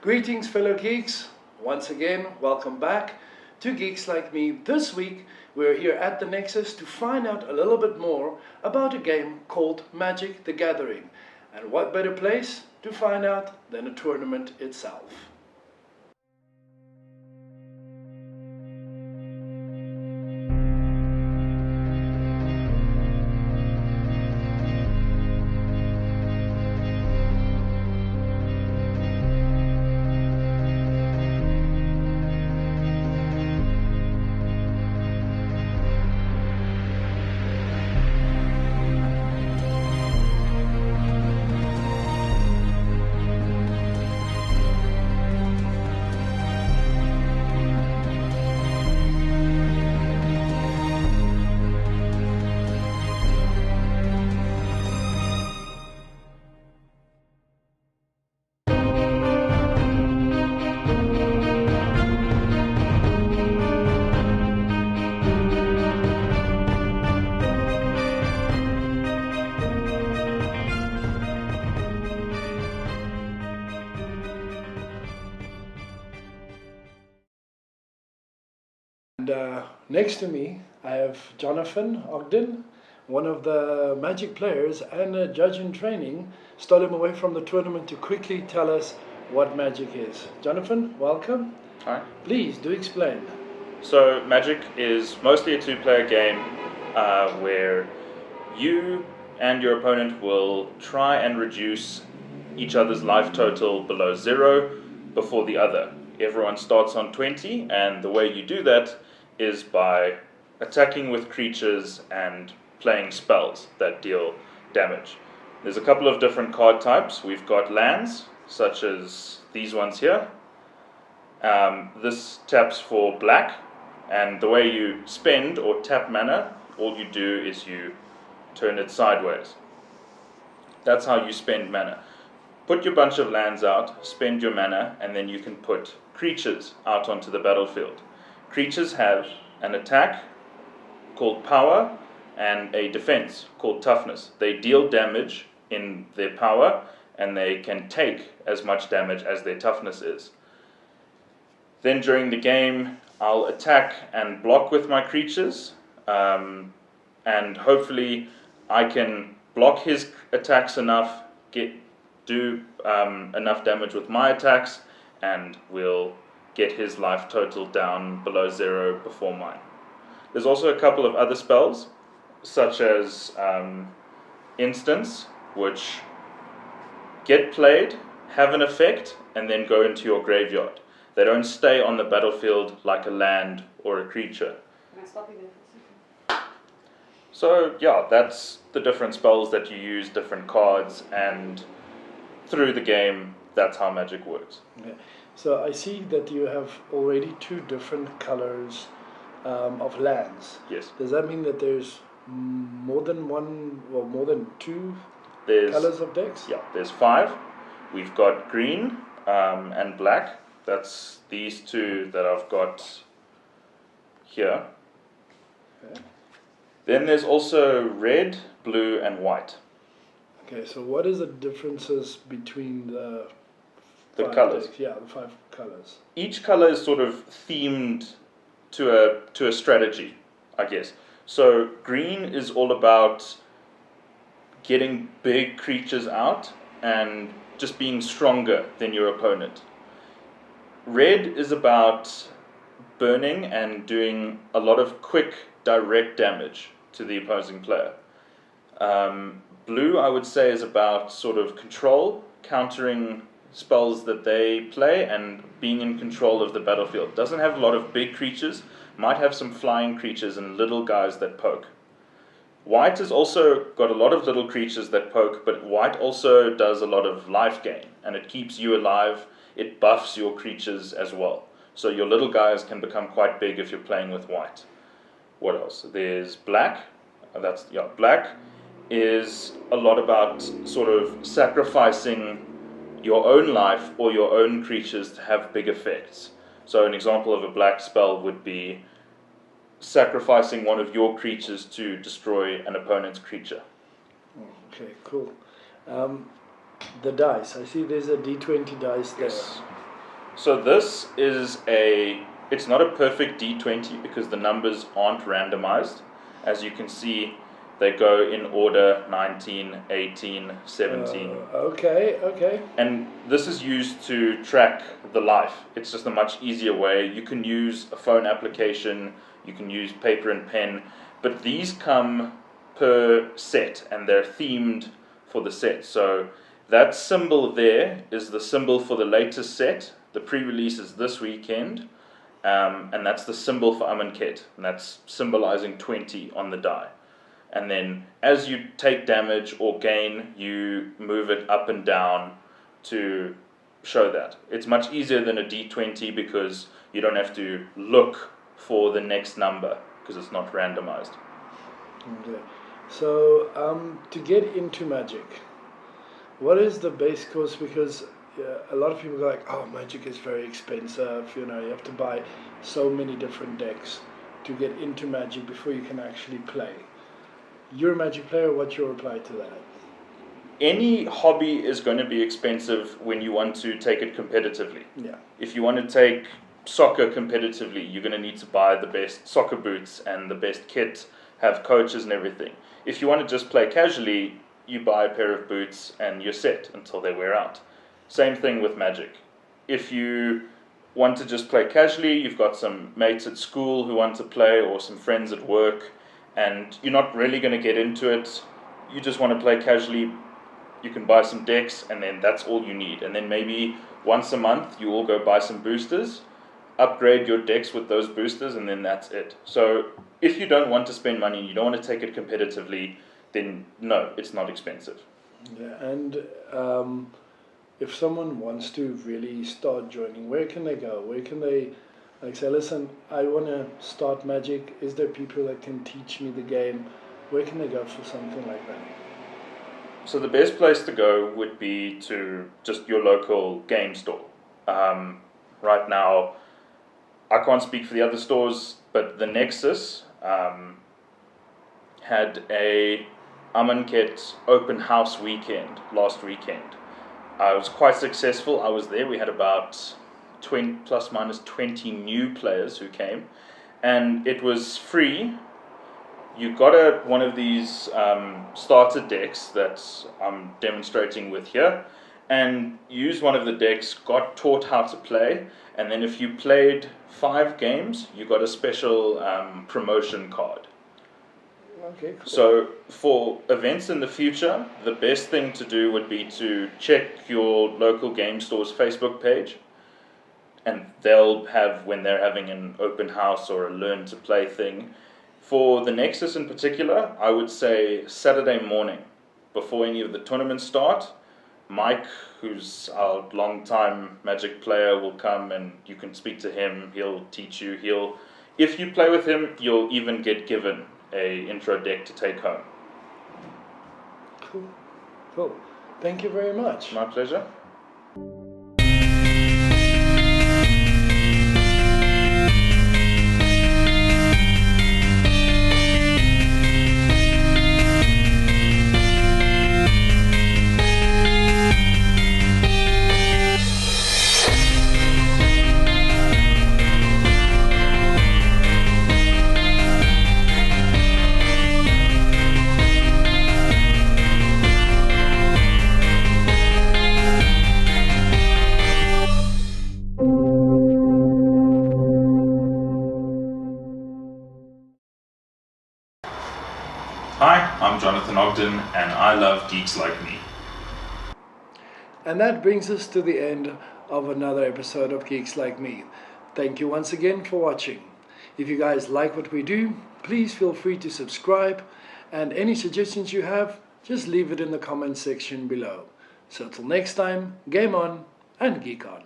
Greetings fellow geeks, once again welcome back to Geeks Like Me. This week we're here at the Nexus to find out a little bit more about a game called Magic the Gathering. And what better place to find out than a tournament itself. And next to me, I have Jonathan Ogden, one of the Magic players and a judge in training. Stole him away from the tournament to quickly tell us what Magic is. Jonathan, welcome. Hi. Please do explain. So Magic is mostly a two-player game where you and your opponent will try and reduce each other's life total below 0 before the other. Everyone starts on 20, and the way you do that is by attacking with creatures and playing spells that deal damage. There's a couple of different card types. We've got lands, such as these ones here. This taps for black, and the way you spend or tap mana, all you do is you turn it sideways. That's how you spend mana. Put your bunch of lands out, spend your mana, and then you can put creatures out onto the battlefield. Creatures have an attack called power and a defense called toughness. They deal damage in their power, and they can take as much damage as their toughness is. Then during the game, I'll attack and block with my creatures, and hopefully I can block his attacks enough, do enough damage with my attacks, and we'll get his life total down below 0 before mine. There's also a couple of other spells, such as Instance, which get played, have an effect, and then go into your graveyard. They don't stay on the battlefield like a land or a creature. Can I stop you there for a second? So yeah, that's the different spells that you use, different cards, and through the game, that's how Magic works. Okay. So I see that you have already 2 different colors of lands. Yes. Does that mean that there's more than one or more than 2 There's colors of decks? Yeah, there's 5. We've got green and black. That's these 2 that I've got here. Okay. Then there's also red, blue, and white. Okay, so what is the differences between the 5 colors? decks? Yeah, the 5 colors. Each color is sort of themed to a strategy, I guess. So green is all about getting big creatures out and just being stronger than your opponent. Red is about burning and doing a lot of quick, direct damage to the opposing player. Blue, I would say, is about sort of control, countering spells that they play and being in control of the battlefield. Doesn't have a lot of big creatures, might have some flying creatures and little guys that poke. White has also got a lot of little creatures that poke, but white also does a lot of life gain, and it keeps you alive. It buffs your creatures as well. So your little guys can become quite big if you're playing with white. What else? There's black. Black is a lot about sort of sacrificing your own life or your own creatures to have big effects. So an example of a black spell would be sacrificing one of your creatures to destroy an opponent's creature. Okay, cool. The dice. I see there's a D20 dice there. Yes. So this is it's not a perfect D20 because the numbers aren't randomized. As you can see, they go in order 19, 18, 17. Okay. And this is used to track the life. It's just a much easier way. You can use a phone application, you can use paper and pen, but these come per set and they're themed for the set. So that symbol there is the symbol for the latest set. The pre-release is this weekend, and that's the symbol for Amonkhet, and that's symbolizing 20 on the die. And then as you take damage or gain, you move it up and down to show that. It's much easier than a D20 because you don't have to look for the next number because it's not randomized. Okay. So to get into Magic, what is the base course? Because a lot of people go like, oh, Magic is very expensive. You have to buy so many different decks to get into Magic before you can actually play. You're a Magic player. What's your reply to that? Any hobby is going to be expensive when you want to take it competitively. Yeah. If you want to take soccer competitively, you're going to need to buy the best soccer boots and the best kit, have coaches and everything. If you want to just play casually, you buy a pair of boots and you're set until they wear out. Same thing with Magic. If you want to just play casually, you've got some mates at school who want to play or some friends at work, and you're not really going to get into it, you just want to play casually, you can buy some decks and then that's all you need. And then maybe once a month you all go buy some boosters, upgrade your decks with those boosters, and then that's it. So if you don't want to spend money and you don't want to take it competitively, then no, it's not expensive. Yeah, and if someone wants to really start joining, where can they go? Where can they say, listen, I want to start Magic. Is there people that can teach me the game? Where can they go for something like that? So the best place to go would be to just your local game store. Right now, I can't speak for the other stores, but the Nexus had a Amonkhet open house weekend last weekend. It was quite successful. I was there. We had about 20, plus minus 20 new players who came, and it was free. You got one of these starter decks that I'm demonstrating with here, and use one of the decks, got taught how to play, and then if you played 5 games, you got a special promotion card. Okay, cool. So for events in the future, the best thing to do would be to check your local game store's Facebook page, and they'll have, when they're having an open house or a learn to play thing. For the Nexus in particular, I would say Saturday morning, before any of the tournaments start, Mike, who's our long-time Magic player, will come and you can speak to him. He'll teach you. If you play with him, you'll even get given a intro deck to take home. Cool. Thank you very much. My pleasure. Hi, I'm Jonathan Ogden, and I love Geeks Like Me. And that brings us to the end of another episode of Geeks Like Me. Thank you once again for watching. If you guys like what we do, please feel free to subscribe, and any suggestions you have, just leave it in the comment section below. So till next time, game on and geek on.